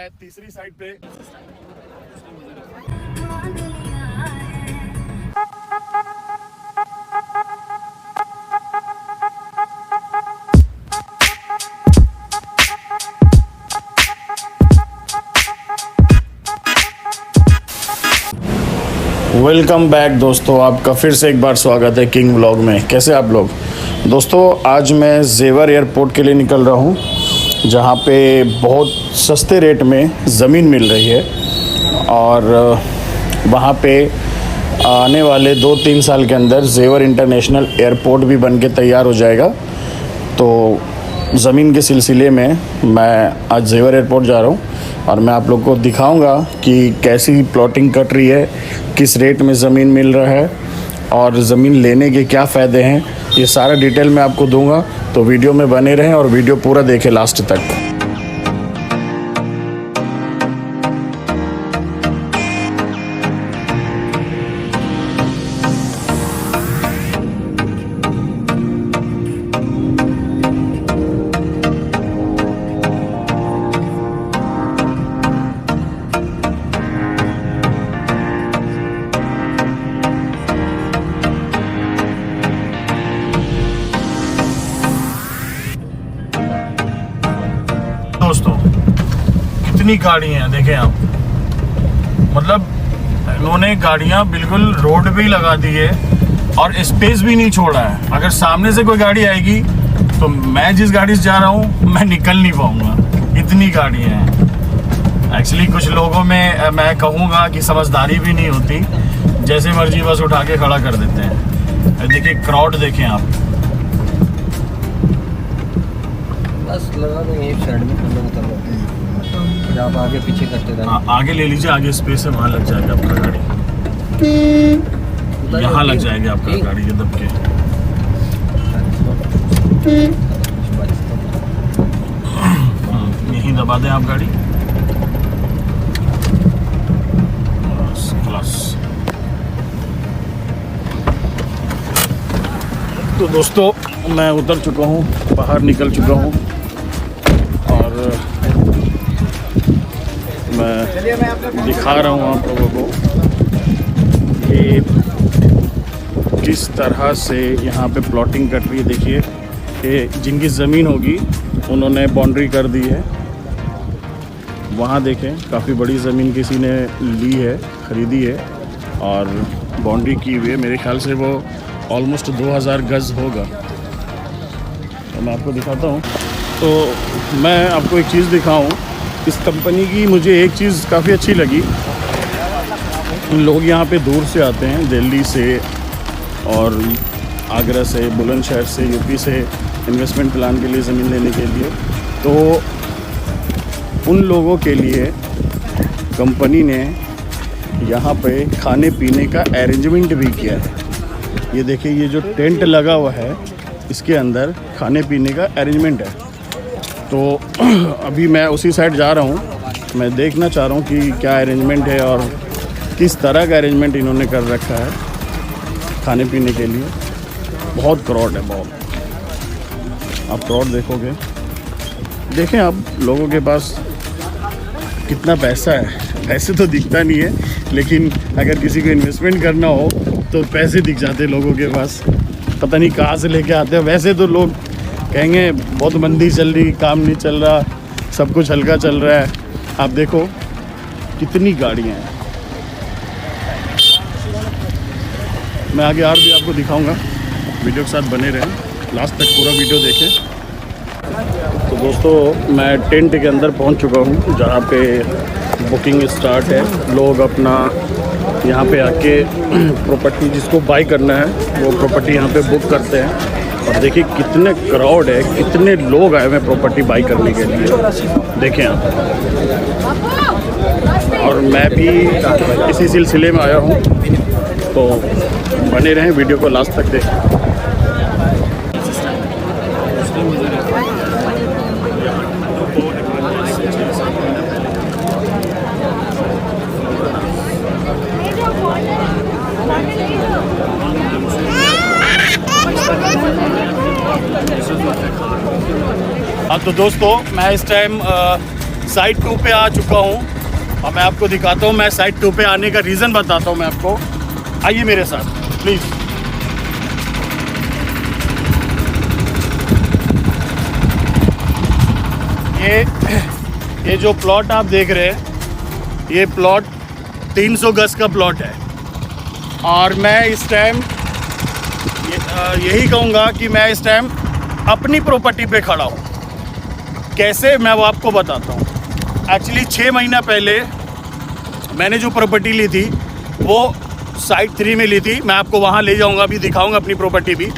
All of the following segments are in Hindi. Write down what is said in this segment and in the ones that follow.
मैं तीसरी साइड पे वेलकम बैक दोस्तों, आपका फिर से एक बार स्वागत है किंग व्लॉग में। कैसे आप लोग दोस्तों? आज मैं जेवर एयरपोर्ट के लिए निकल रहा हूँ, जहाँ पे बहुत सस्ते रेट में ज़मीन मिल रही है और वहाँ पे आने वाले 2-3 साल के अंदर जेवर इंटरनेशनल एयरपोर्ट भी बन के तैयार हो जाएगा। तो ज़मीन के सिलसिले में मैं आज जेवर एयरपोर्ट जा रहा हूँ और मैं आप लोग को दिखाऊंगा कि कैसी प्लॉटिंग कट रही है, किस रेट में ज़मीन मिल रहा है और ज़मीन लेने के क्या फ़ायदे हैं, ये सारा डिटेल मैं आपको दूंगा। तो वीडियो में बने रहें और वीडियो पूरा देखें लास्ट तक। दोस्तों कितनी गाड़ियाँ हैं देखें आप, मतलब इन्होंने गाड़ियाँ बिल्कुल रोड पे ही लगा दी है और स्पेस भी नहीं छोड़ा है। अगर सामने से कोई गाड़ी आएगी तो मैं जिस गाड़ी से जा रहा हूँ मैं निकल नहीं पाऊँगा, इतनी गाड़ियाँ हैं। एक्चुअली कुछ लोगों में मैं कहूँगा कि समझदारी भी नहीं होती, जैसे मर्जी बस उठा के खड़ा कर देते हैं। देखिए क्राउड देखें आप, बस लगा दो एक साइड में फिर आप आगे पीछे करते रहें। आगे ले लीजिए, आगे स्पेस है, वहाँ लग जाएगा आपका गाड़ी, यहाँ लग जाएगी आपका गाड़ी ये दब के। यहीं दबा दें आप गाड़ी, क्लास। तो दोस्तों मैं उतर चुका हूँ, बाहर निकल चुका हूँ और मैं दिखा रहा हूँ आप लोगों को कि किस तरह से यहाँ पे प्लॉटिंग कट रही है। देखिए कि जिनकी ज़मीन होगी उन्होंने बाउंड्री कर दी है। वहाँ देखें काफ़ी बड़ी ज़मीन किसी ने ली है, ख़रीदी है और बाउंड्री की हुई है। मेरे ख्याल से वो ऑलमोस्ट 2000 गज़ होगा। तो मैं आपको दिखाता हूँ। तो मैं आपको एक चीज़ दिखाऊँ, इस कंपनी की मुझे एक चीज़ काफ़ी अच्छी लगी। लोग यहाँ पे दूर से आते हैं, दिल्ली से और आगरा से, बुलंदशहर से, यूपी से इन्वेस्टमेंट प्लान के लिए ज़मीन लेने के लिए। तो उन लोगों के लिए कंपनी ने यहाँ पे खाने पीने का अरेंजमेंट भी किया है। ये देखिए, ये जो टेंट लगा हुआ है इसके अंदर खाने पीने का अरेंजमेंट है। तो अभी मैं उसी साइड जा रहा हूँ, मैं देखना चाह रहा हूँ कि क्या अरेंजमेंट है और किस तरह का अरेंजमेंट इन्होंने कर रखा है खाने पीने के लिए। बहुत क्राउड है, बहुत। आप क्राउड देखोगे, देखें आप लोगों के पास कितना पैसा है। पैसे तो दिखता नहीं है, लेकिन अगर किसी को इन्वेस्टमेंट करना हो तो पैसे दिख जाते हैं लोगों के पास, पता नहीं कहाँ से लेके आते हैं। वैसे तो लोग कहेंगे बहुत मंदी चल रही, काम नहीं चल रहा, सब कुछ हल्का चल रहा है। आप देखो कितनी गाड़ियाँ हैं। मैं आगे और भी आपको दिखाऊंगा, वीडियो के साथ बने रहें, लास्ट तक पूरा वीडियो देखें। तो दोस्तों मैं टेंट के अंदर पहुंच चुका हूं, जहां पे बुकिंग स्टार्ट है। लोग अपना यहाँ पे आके प्रॉपर्टी जिसको बाई करना है वो प्रॉपर्टी यहाँ पे बुक करते हैं। और देखिए कितने क्राउड है, कितने लोग आए हुए हैं प्रॉपर्टी बाई करने के लिए, देखें आप। और मैं भी इसी सिलसिले में आया हूँ, तो बने रहें, वीडियो को लास्ट तक देखें। हाँ तो दोस्तों मैं इस टाइम साइट 2 पे आ चुका हूँ और मैं आपको दिखाता हूँ। मैं साइट 2 पे आने का रीज़न बताता हूँ मैं आपको। आइए मेरे साथ प्लीज़। ये जो प्लॉट आप देख रहे हैं, ये प्लॉट 300 गज का प्लॉट है और मैं इस टाइम यही कहूँगा कि मैं इस टाइम अपनी प्रॉपर्टी पे खड़ा हूँ। कैसे, मैं वो आपको बताता हूँ। एक्चुअली 6 महीना पहले मैंने जो प्रॉपर्टी ली थी वो साइट 3 में ली थी। मैं आपको वहाँ ले जाऊँगा, अभी दिखाऊँगा अपनी प्रॉपर्टी भी।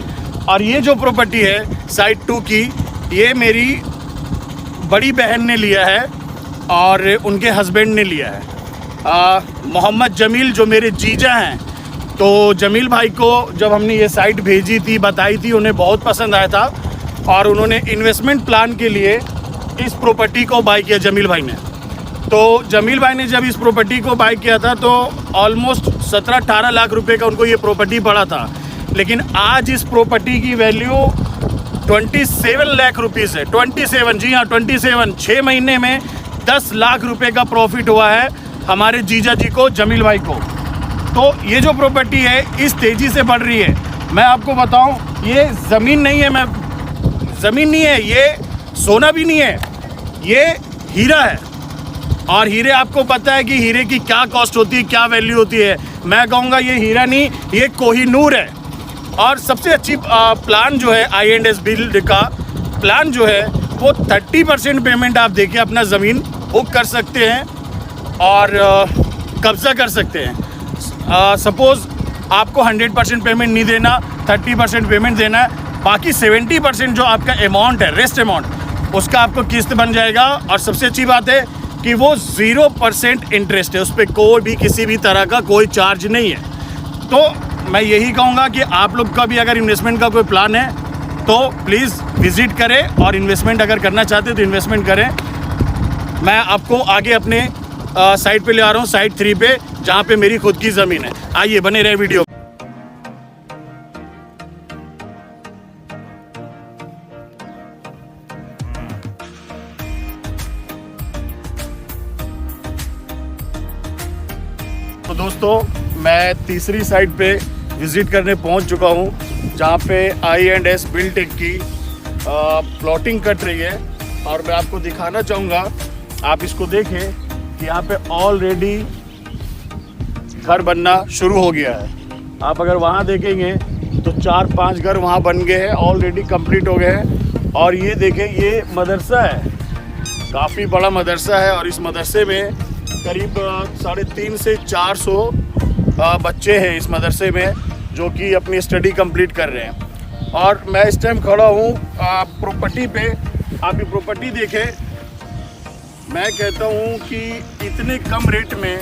और ये जो प्रॉपर्टी है साइट 2 की, ये मेरी बड़ी बहन ने लिया है और उनके हस्बैंड ने लिया है, मोहम्मद जमील, जो मेरे जीजा हैं। तो जमील भाई को जब हमने ये साइट भेजी थी, बताई थी, उन्हें बहुत पसंद आया था और उन्होंने इन्वेस्टमेंट प्लान के लिए इस प्रॉपर्टी को बाय किया जमील भाई ने। तो जमील भाई ने जब इस प्रॉपर्टी को बाय किया था तो ऑलमोस्ट 17-18 लाख रुपए का उनको ये प्रॉपर्टी पड़ा था। लेकिन आज इस प्रॉपर्टी की वैल्यू 27 लाख रुपीज़ है। 27, जी हाँ 27। 6 महीने में 10 लाख रुपए का प्रॉफिट हुआ है हमारे जीजा जी को, जमील भाई को। तो ये जो प्रॉपर्टी है इस तेज़ी से बढ़ रही है। मैं आपको बताऊं, ये ज़मीन नहीं है, ज़मीन नहीं है, ये सोना भी नहीं है, ये हीरा है। और हीरे, आपको पता है कि हीरे की क्या कॉस्ट होती है, क्या वैल्यू होती है। मैं कहूँगा ये हीरा नहीं, ये कोहिनूर है। और सबसे अच्छी प्लान जो है I&S बिल्ड का प्लान जो है वो 30% पेमेंट आप देके अपना ज़मीन बुक कर सकते हैं और कब्ज़ा कर सकते हैं। सपोज़ आपको 100% पेमेंट नहीं देना, 30% पेमेंट देना है, बाकी 70% जो आपका अमाउंट है, रेस्ट अमाउंट, उसका आपको किस्त बन जाएगा। और सबसे अच्छी बात है कि वो 0% इंटरेस्ट है, उस पर कोई भी किसी भी तरह का कोई चार्ज नहीं है। तो मैं यही कहूँगा कि आप लोग का भी अगर इन्वेस्टमेंट का कोई प्लान है तो प्लीज़ विज़िट करें और इन्वेस्टमेंट अगर करना चाहते हैं तो इन्वेस्टमेंट करें। मैं आपको आगे अपने साइट पे ले आ रहा हूँ, साइट 3 पे, जहाँ पे मेरी खुद की ज़मीन है। आइए बने रहे वीडियो। तो दोस्तों, मैं तीसरी साइट पे विज़िट करने पहुंच चुका हूं, जहां पे I&S बिल्डटेक की प्लॉटिंग कट रही है। और मैं आपको दिखाना चाहूँगा, आप इसको देखें कि यहाँ पे ऑलरेडी घर बनना शुरू हो गया है। आप अगर वहाँ देखेंगे तो 4-5 घर वहाँ बन गए हैं, ऑलरेडी कंप्लीट हो गए हैं। और ये देखें, ये मदरसा है, काफ़ी बड़ा मदरसा है और इस मदरसे में करीब 350 से 400 बच्चे हैं इस मदरसे में, जो कि अपनी स्टडी कंप्लीट कर रहे हैं। और मैं इस टाइम खड़ा हूँ प्रॉपर्टी पे। आप ये प्रॉपर्टी देखें। मैं कहता हूँ कि इतने कम रेट में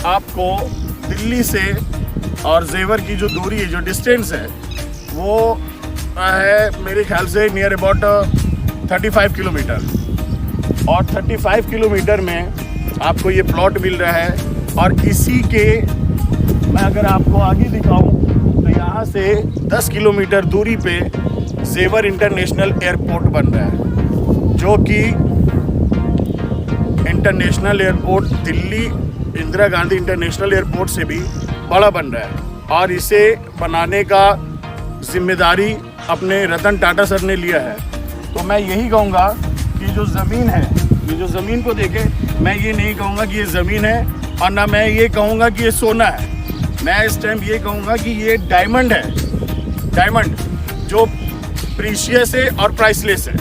आपको दिल्ली से और जेवर की जो दूरी है, जो डिस्टेंस है, वो है मेरे ख्याल से नियर अबाउट 35 किलोमीटर। और 35 किलोमीटर में आपको ये प्लॉट मिल रहा है। और इसी के मैं अगर आपको आगे दिखाऊं तो यहाँ से 10 किलोमीटर दूरी पे जेवर इंटरनेशनल एयरपोर्ट बन रहा है, जो कि international airport Delhi Indira Gandhi international airport से भी बड़ा बन रहा है। और इसे बनाने का जिम्मेदारी अपने रतन टाटा सर ने लिया है। तो मैं यही कहूँगा कि जो ज़मीन है, ये जो ज़मीन को देखें, मैं ये नहीं कहूँगा कि ये ज़मीन है और ना मैं ये कहूँगा कि ये सोना है। मैं इस टाइम ये कहूँगा कि ये डायमंड है, डायमंड जो प्रीशियस है और प्राइसलेस है।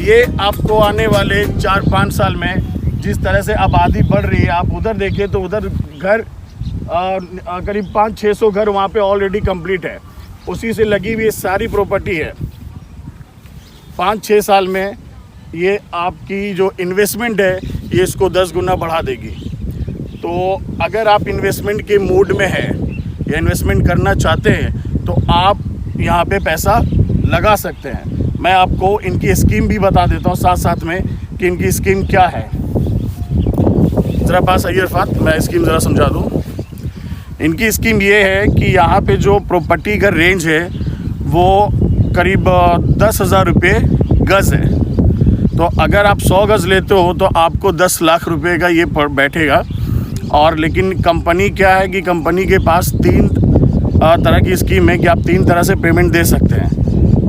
ये आपको आने वाले 4-5 साल में जिस तरह से आबादी बढ़ रही है, आप उधर देखिए तो उधर घर करीब 500-600 घर वहाँ पे ऑलरेडी कंप्लीट है, उसी से लगी हुई सारी प्रॉपर्टी है। 5-6 साल में ये आपकी जो इन्वेस्टमेंट है ये इसको 10 गुना बढ़ा देगी। तो अगर आप इन्वेस्टमेंट के मूड में हैं या इन्वेस्टमेंट करना चाहते हैं तो आप यहाँ पे पैसा लगा सकते हैं। मैं आपको इनकी स्कीम भी बता देता हूँ साथ साथ में कि इनकी स्कीम क्या है। ज़रा पास आइए इरफात, मैं स्कीम ज़रा समझा दूँ। इनकी स्कीम ये है कि यहाँ पे जो प्रॉपर्टी का रेंज है वो करीब 10,000 रुपये गज़ है। तो अगर आप 100 गज़ लेते हो तो आपको 10 लाख रुपए का ये बैठेगा। और लेकिन कंपनी क्या है कि कंपनी के पास 3 तरह की स्कीम है कि आप 3 तरह से पेमेंट दे सकते हैं।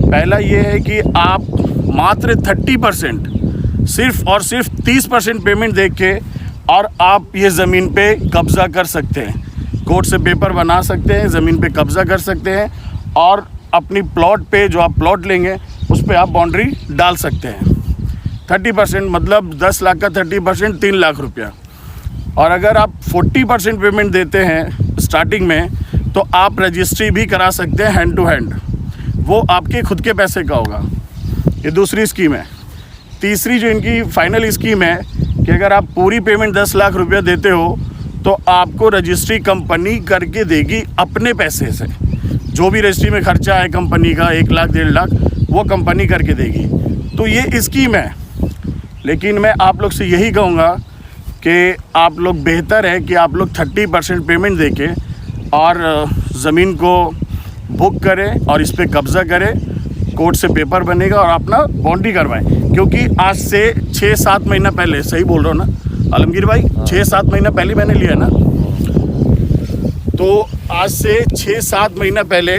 पहला ये है कि आप मात्र 30% सिर्फ और सिर्फ 30% पेमेंट दे के और आप ये ज़मीन पे कब्ज़ा कर सकते हैं, कोर्ट से पेपर बना सकते हैं, ज़मीन पे कब्ज़ा कर सकते हैं और अपनी प्लॉट पे जो आप प्लॉट लेंगे उस पे आप बाउंड्री डाल सकते हैं। 30% मतलब 10 लाख का 30% 3 लाख रुपया। और अगर आप 40% पेमेंट देते हैं स्टार्टिंग में तो आप रजिस्ट्री भी करा सकते हैं हैंड टू हैंड, वो आपके खुद के पैसे का होगा। ये दूसरी स्कीम है। तीसरी जो इनकी फाइनल स्कीम है कि अगर आप पूरी पेमेंट 10 लाख रुपया देते हो तो आपको रजिस्ट्री कंपनी करके देगी अपने पैसे से। जो भी रजिस्ट्री में खर्चा है कंपनी का 1 लाख 1.5 लाख वो कंपनी करके देगी। तो ये स्कीम है। लेकिन मैं आप लोग से यही कहूँगा कि आप लोग बेहतर है कि आप लोग 30% पेमेंट देके और ज़मीन को बुक करें और इस पर कब्ज़ा करें, कोर्ट से पेपर बनेगा और अपना बाउंड्री करवाएं। क्योंकि आज से 6-7 महीना पहले, सही बोल रहा हूँ ना आलमगीर भाई, 6-7 महीना पहले मैंने लिया ना, तो आज से 6-7 महीना पहले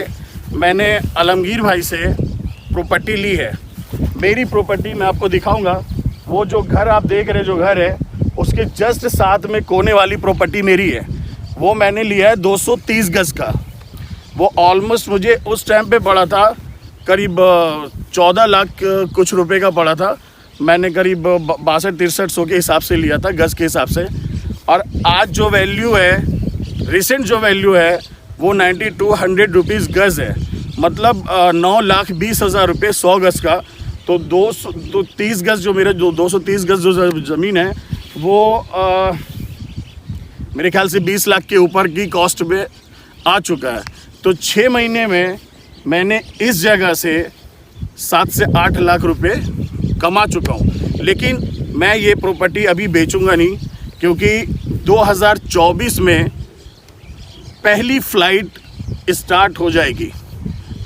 मैंने आलमगीर भाई से प्रॉपर्टी ली है। मेरी प्रॉपर्टी मैं आपको दिखाऊंगा, वो जो घर आप देख रहे जो घर है उसके जस्ट साथ में कोने वाली प्रॉपर्टी मेरी है। वो मैंने लिया है 230 गज़ का। वो ऑलमोस्ट मुझे उस टाइम पे पड़ा था करीब 14 लाख कुछ रुपए का पड़ा था। मैंने करीब 62-63 के हिसाब से लिया था, गज़ के हिसाब से। और आज जो वैल्यू है, रिसेंट जो वैल्यू है वो 9200 रुपीज़ गज़ है। मतलब 9,20,000 रुपये 100 गज़ का। तो 230 गज़ जो मेरे 230 गज़ जो ज़मीन है वो मेरे ख्याल से 20 लाख के ऊपर की कॉस्ट पे आ चुका है। तो 6 महीने में मैंने इस जगह से 7 से 8 लाख रुपए कमा चुका हूँ। लेकिन मैं ये प्रॉपर्टी अभी बेचूंगा नहीं, क्योंकि 2024 में पहली फ़्लाइट स्टार्ट हो जाएगी,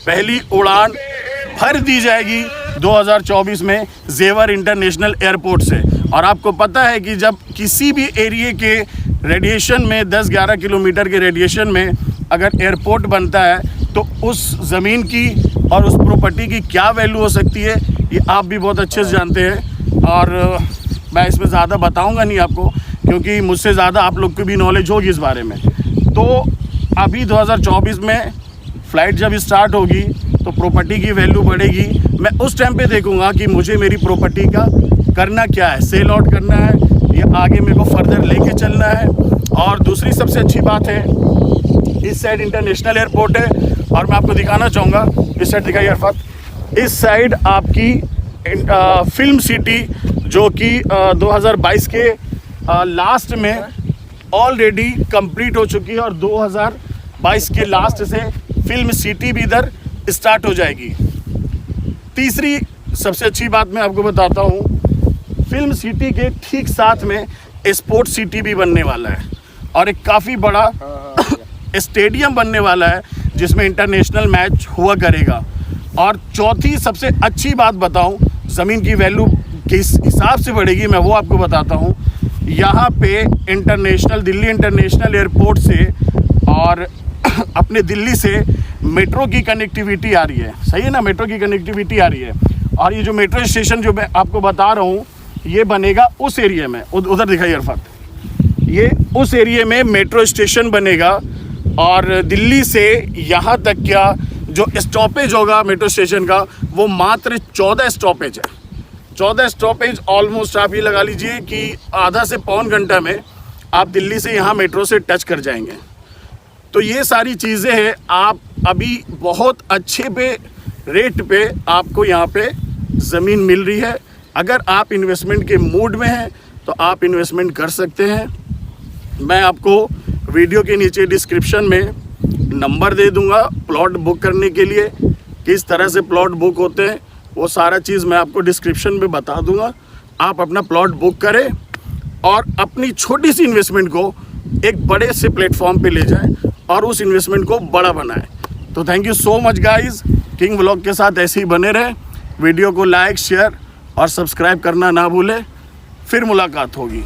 पहली उड़ान भर दी जाएगी 2024 में जेवर इंटरनेशनल एयरपोर्ट से। और आपको पता है कि जब किसी भी एरिया के रेडिएशन में 10-11 किलोमीटर के रेडिएशन में अगर एयरपोर्ट बनता है तो उस ज़मीन की और उस प्रॉपर्टी की क्या वैल्यू हो सकती है, ये आप भी बहुत अच्छे से जानते हैं। और मैं इसमें ज़्यादा बताऊंगा नहीं आपको, क्योंकि मुझसे ज़्यादा आप लोग को भी नॉलेज होगी इस बारे में। तो अभी 2024 में फ़्लाइट जब स्टार्ट होगी तो प्रॉपर्टी की वैल्यू बढ़ेगी। मैं उस टाइम पे देखूंगा कि मुझे मेरी प्रॉपर्टी का करना क्या है, सेल आउट करना है या आगे मेरे को फर्दर लेके चलना है। और दूसरी सबसे अच्छी बात है, इस साइड इंटरनेशनल एयरपोर्ट है और मैं आपको दिखाना चाहूँगा, इस साइड दिखाइए अरफात, इस साइड आपकी फिल्म सिटी जो कि 2022 के लास्ट में ऑलरेडी कंप्लीट हो चुकी है और 2022 के लास्ट से फिल्म सिटी भी इधर स्टार्ट हो जाएगी। तीसरी सबसे अच्छी बात मैं आपको बताता हूँ, फिल्म सिटी के ठीक साथ में स्पोर्ट सिटी भी बनने वाला है और एक काफ़ी बड़ा स्टेडियम बनने वाला है जिसमें इंटरनेशनल मैच हुआ करेगा। और चौथी सबसे अच्छी बात बताऊं, ज़मीन की वैल्यू किस हिसाब से बढ़ेगी मैं वो आपको बताता हूं। यहाँ पे दिल्ली इंटरनेशनल एयरपोर्ट से और अपने दिल्ली से मेट्रो की कनेक्टिविटी आ रही है, सही है ना, मेट्रो की कनेक्टिविटी आ रही है। और ये जो मेट्रो स्टेशन जो मैं आपको बता रहा हूँ ये बनेगा उस एरिया में, उधर दिखाइए अरफात, ये उस एरिया में मेट्रो स्टेशन बनेगा। और दिल्ली से यहाँ तक क्या जो स्टॉपेज होगा मेट्रो स्टेशन का वो मात्र 14 स्टॉपेज है। 14 स्टॉपेज ऑलमोस्ट आप ये लगा लीजिए कि आधा से पौन घंटा में आप दिल्ली से यहाँ मेट्रो से टच कर जाएंगे। तो ये सारी चीज़ें हैं, आप अभी बहुत अच्छे पे रेट पे आपको यहाँ पे ज़मीन मिल रही है। अगर आप इन्वेस्टमेंट के मूड में हैं तो आप इन्वेस्टमेंट कर सकते हैं। मैं आपको वीडियो के नीचे डिस्क्रिप्शन में नंबर दे दूंगा प्लॉट बुक करने के लिए, किस तरह से प्लॉट बुक होते हैं वो सारा चीज़ मैं आपको डिस्क्रिप्शन में बता दूंगा। आप अपना प्लॉट बुक करें और अपनी छोटी सी इन्वेस्टमेंट को एक बड़े से प्लेटफॉर्म पे ले जाएं और उस इन्वेस्टमेंट को बड़ा बनाएं। तो thank you so much guys, king vlog के साथ ऐसे ही बने रहें। वीडियो को लाइक शेयर और सब्सक्राइब करना ना भूले। फिर मुलाकात होगी।